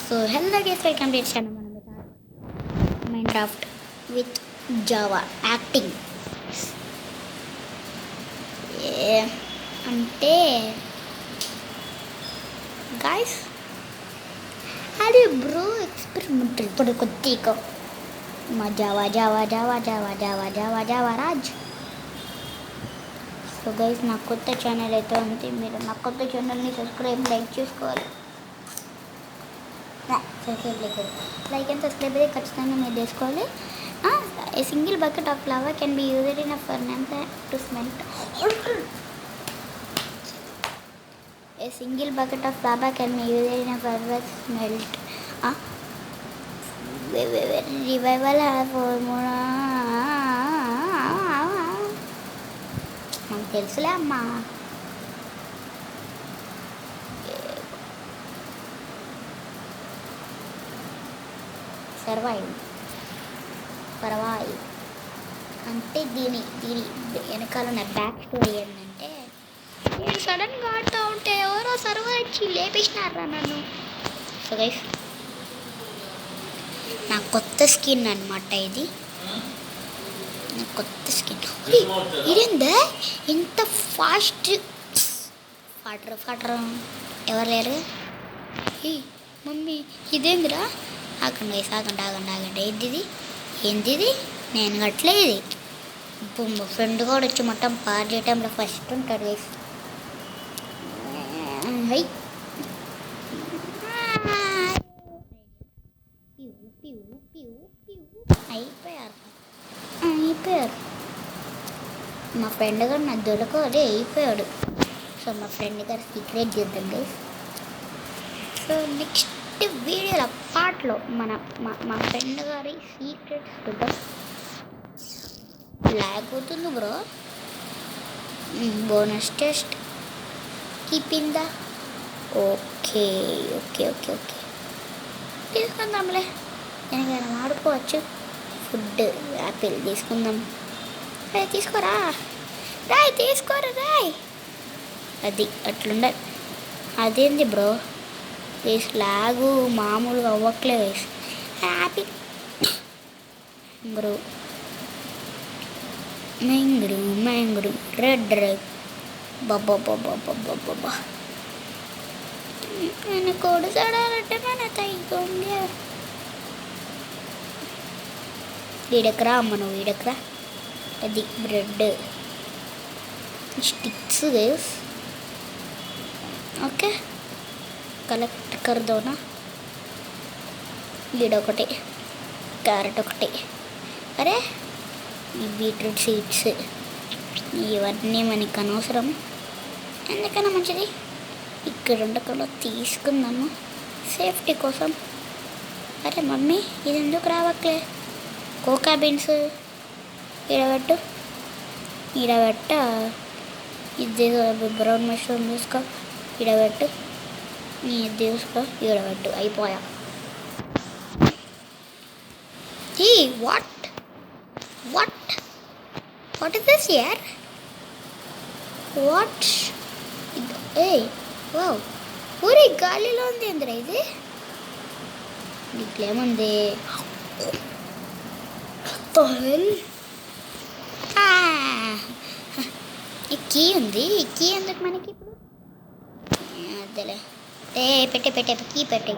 So hello guys, welcome to the channel Minecraft with Java acting. అంటే guys, అరే bro experiment ఇప్పుడు కొద్దిగా మా జావా రాజ్. సో గైస్, నా కొత్త ఛానల్ అయితే ఉంది. మీరు నా కొత్త ఛానల్ని లైక్ చేసుకోవాలి. లైక్ అండ్ సబ్స్క్రైబ్ అయితే ఖచ్చితంగా మీరు చేసుకోవాలి. A single bucket of లవా can be used in a furnace to smelt. A single bucket of లవా can be used in a furnace smelt. Revival formula నాకు తెలుసులే అమ్మా. పర్వాయి అంటే దీని వెనకాల నా బ్యాక్ స్టోరీ ఏంటంటే, నేను సడన్గా ఆడుతూ ఉంటే ఎవరో సర్వర్ వచ్చి లేపేసినారా నన్ను. సో గైస్, నా కొత్త స్కిన్ అనమాట ఇది. నా కొత్త స్కిన్ ఇదేందా ఇంత ఫాస్ట్. ఫాటర్ ఎవరు లేరు. మమ్మీ ఇదేందిరా? ఆగండి గైస్, ఆగండి. ఏంటిది? నేను కట్టలేదు. ఇప్పుడు మా ఫ్రెండ్ కూడా వచ్చి మొత్తం పార్ చేయటంలో ఫస్ట్ ఉంటాడు గైస్. అయిపోయారు. మా ఫ్రెండ్ గారు నా దొరకదే అయిపోయాడు. సో మా ఫ్రెండ్ గారు సీక్రెట్ చేద్దాం గైస్. సో నెక్స్ట్ వీడియోల పార్ట్లో మా ఫ్రెండ్ గారి సీక్రెట్స్ చూద్దాం. లాగ్ అవుతుంది బ్రో. బోనస్ టెస్ట్ కీపిందా. ఓకే తీసుకుందాంలే, ఎందుకైనా వాడుకోవచ్చు. ఫుడ్ యాపిల్ తీసుకుందాం. తీసుకోరా రాయ్. అది అట్లుండాలి. అదేంది బ్రో లాగు మామూలుగా అవ్వట్లేదు. హ్యాపీ మ్యాంగ్రూ రెడ్ బాబా నేను కోడి చడాలంటే మన తగ్గుంది. వీడెక్కరా అమ్మ, నువ్వు వీడెక్కరా. అది bread sticks guys. Okay, collect కర్దోనా. లీడొకటి, క్యారెట్ ఒకటి. అరే ఈ బీట్రూట్ సీడ్స్ ఇవన్నీ మనకి అనవసరం, ఎందుకైనా మంచిది ఇక్కడ ఉండకుండా తీసుకుందాము సేఫ్టీ కోసం. అరే మమ్మీ, ఇది ఎందుకు రావట్లే? కోకా బీన్స్ ఈడబెట్ట. ఇది బ్రౌన్ మష్రూమ్ తీసుకో, ఈడబెట్టు. నీ తీసుకో, ఈడబెట్టు. అయిపోయా. వాట్ ఇస్ దిస్ యార్? వాట్? వావ్, ఊరి గాలిలో ఉంది అందరూ. ఇది నీకేముంది? ఈ కీ ఉంది. ఈ కీ ఎందుకు మనకి ఇప్పుడు? అదేలే. పెట్టే కీ పెట్టే.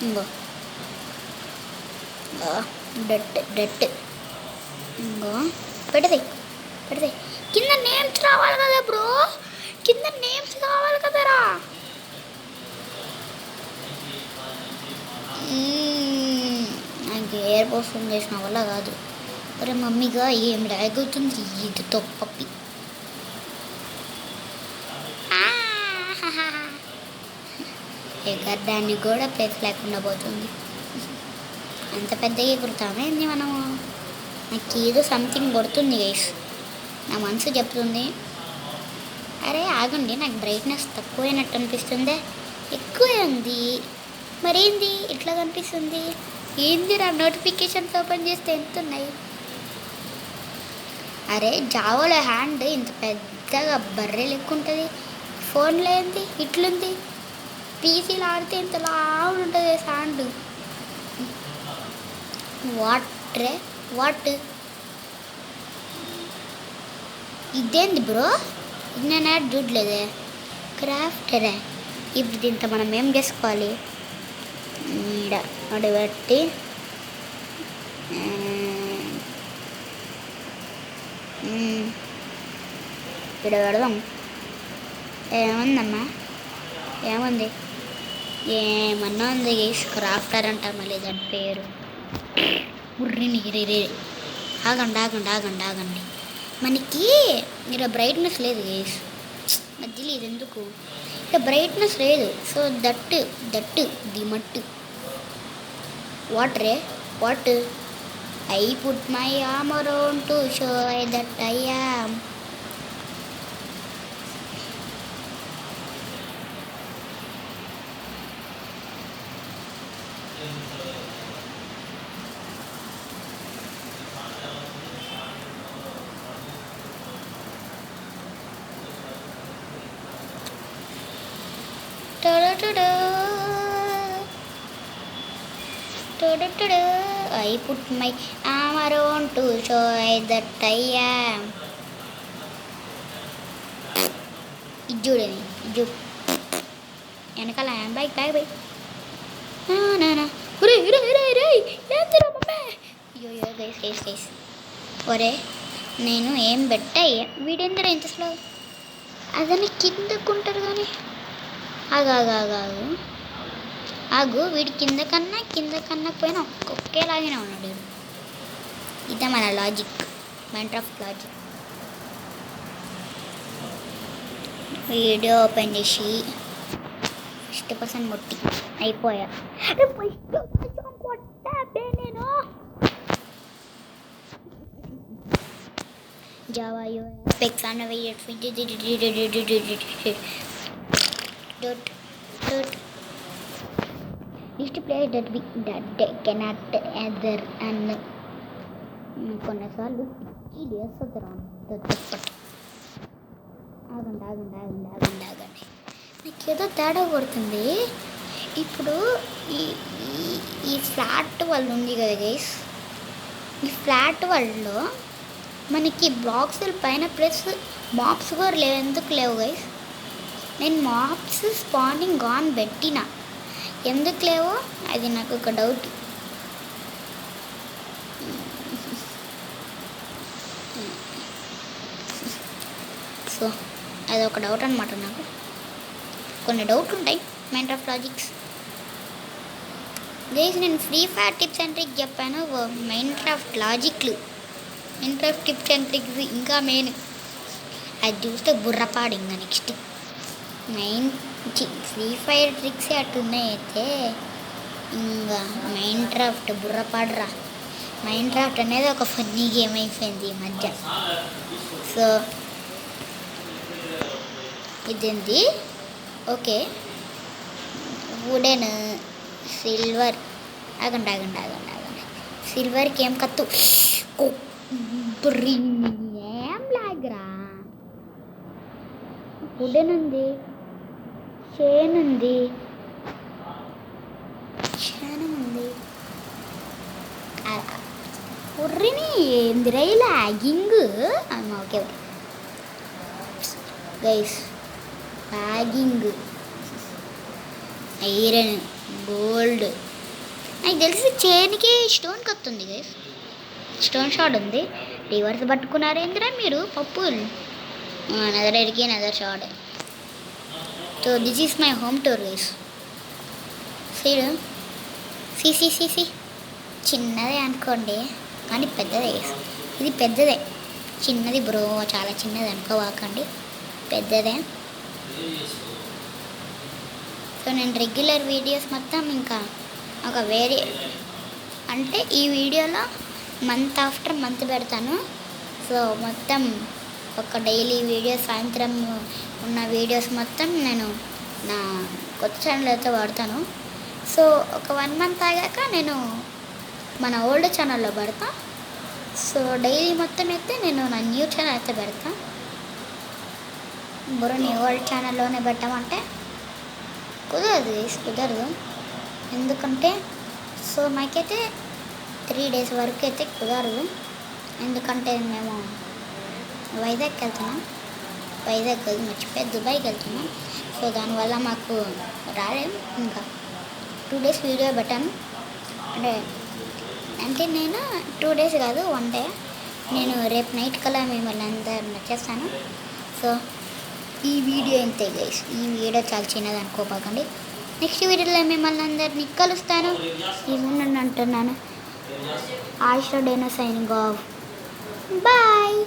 ఇంకో డట్ ఇంకో పెడతాయి. కింద నేమ్స్ రావాలి కదా బ్రో, కింద నేమ్స్ కావాలి కదరా. నాకు ఎయిర్ పోస్ట్ చేసిన వల్ల కాదు. అరే మమ్మీగా ఏం ల్యాగ్ అవుతుంది ఇదితో పప్పి. ఎగరడానికి కూడా ప్లేస్ లేకుండా పోతుంది. అంత పెద్దగా ఎగురుతామేంది మనము. నాకు ఏదో సంథింగ్ పడుతుంది గైస్, నా మనసు చెప్తుంది. అరే ఆగండి, నాకు బ్రైట్నెస్ తక్కువైనట్టు అనిపిస్తుందే. ఎక్కువే ఉంది మరేంది ఇట్లా కనిపిస్తుంది? ఏంది నా నోటిఫికేషన్స్ ఓపెన్ చేస్తే ఎంత ఉన్నాయి? అరే జావాలో హ్యాండ్ ఇంత పెద్దగా బర్రె లెక్క ఉంటుంది, ఫోన్లో ఏంది ఇట్లుంది? పీసీలు ఆడితే ఇంత లావుడ్ ఉంటుంది సౌండ్. వాట్రే వాట్ ఇదేంది బ్రో? ఇది నేను యాడ్ చూడలేదే. క్రాఫ్టరే. ఇప్పుడు దీంతో మనం ఏం చేసుకోవాలి? అడి పెట్టి ఇక్కడ పెడదాం. ఏముందమ్మా? ఏముంది? ఏమన్నా ఉంది క్రాఫ్టర్ అంటారు మళ్ళీ దాని పేరు. ఉర్రిని రే ఆగండి ఆగండి ఆగండి ఆగండి. మనకి ఇక్కడ బ్రైట్నెస్ లేదు గేస్. మధ్యలో ఇది ఎందుకు? ఇక్కడ బ్రైట్నెస్ లేదు. సో దట్టు ది మట్టు. వాటరే what? I put my arm around to show that I am. I put my arm around to show that I am. ఇజ్జుడని వెనకాల బైక్ బ్యాగ్ బైక్ అయ్యో గైస్ ఒరే నేను ఏం పెట్టాయి వీడెందరూ ఇంత స్లో? అదని కిందకుంటారు కానీ ఆగు వీడి కింద కన్నా పోయినా ఒకేలాగానే ఉన్నాడు. ఇదే మన logic, Minecraft logic. Video open చేసి 50% మొట్టి అయిపోయా. నేను Java UX on a way used to play that they cannot other and కొన్నిసార్లు ఇది వేస్తుంది ఆగండి నాకు ఏదో తేడా కొడుతుంది. ఇప్పుడు ఈ ఫ్లాట్ వరల్డ్ ఉంది కదా గైస్, ఈ ఫ్లాట్ వరల్డ్లో మనకి బ్లాక్స్ పైన ప్లస్ మాప్స్ కూడా లేవు. ఎందుకు లేవు గైస్? నేను మాప్స్ స్పానింగ్ ఆన్ పెట్టిన, ఎందుకు లేవో అది నాకు ఒక డౌట్. సో అదొక డౌట్ అనమాట. నాకు కొన్ని డౌట్లు ఉంటాయి మైన్క్రాఫ్ట్ లాజిక్స్ గైస్. నేను Free Fire tips and tricks చెప్పాను, మైన్క్రాఫ్ట్ లాజిక్లు, మైన్క్రాఫ్ట్ టిప్స్ అండ్ ట్రిక్స్ ఇంకా మెయిన్ అది చూస్తే బుర్రపాడు. ఇంకా నెక్స్ట్ ఫ్రీ ఫైర్ ట్రిక్స్ అట్టున్నాయి అయితే ఇంకా మైన్క్రాఫ్ట్ బుర్రపాడురా. మైన్క్రాఫ్ట్ అనేది ఒక ఫన్నీ గేమ్ అయిపోయింది ఈ మధ్య. సో ఇదేంది? ఓకే వుడెన్ సిల్వర్ ఆగండి సిల్వర్కి ఏం కత్తు ఏం లాగరా. వుడెన్ ఉంది, చైన్ ఉంది ఉర్రిని ఏందిరై logging. Okay guys logging iron gold నాకు తెలిసి చైన్కి స్టోన్ కత్తుంది గైస్, స్టోన్ షాట్ ఉంది. రివర్స్ పట్టుకున్నారేంద్రా మీరు పప్పులు. నదర్ shot. So this is my home tour guys. సి చిన్నదే అనుకోండి కానీ పెద్దదే గైస్. ఇది పెద్దదే, చిన్నది బ్రో, చాలా చిన్నది అనుకోవాకండి, పెద్దదే. సో నేను రెగ్యులర్ వీడియోస్ మొత్తం ఇంకా ఒక వేరే అంటే ఈ వీడియోలో మంత్ ఆఫ్టర్ మంత్ పెడతాను. సో మొత్తం ఒక డైలీ వీడియో సాయంత్రం ఉన్న వీడియోస్ మొత్తం నేను నా కొత్త ఛానల్ అయితే వాడతాను. సో ఒక 1 month ఆగాక నేను మన ఓల్డ్ ఛానల్లో పెడతా. సో డైలీ మొత్తం అయితే నేను నా న్యూ ఛానల్ అయితే పెడతా. బుర్ర నీ ఓల్డ్ ఛానల్లోనే పెట్టమంటే కుదరదు గైస్, కుదరదు. ఎందుకంటే సో నాకైతే 3 days వరకు అయితే కుదరదు. ఎందుకంటే మేము వైజాగ్కి వెళ్తున్నాం. వైజాగ్ కాదు, మర్చిపోయి దుబాయ్కి వెళ్తున్నాం. సో దానివల్ల మాకు రాలేం. ఇంకా 2 days వీడియో పెట్టాను. అంటే నేను 2 days కాదు, 1 day. నేను రేపు నైట్ కల్లా మిమ్మల్ని అందరు నచ్చేస్తాను. సో ఈ వీడియో ఇంతే గైస్. ఈ వీడియో చాలా చిన్నది అనుకోపాకండి. నెక్స్ట్ వీడియోలో మిమ్మల్ని అందరినీ కలుస్తాను. ఏముందని అంటున్నాను. ఆయిషా డేనో సైనింగ్ ఆఫ్. బాయ్.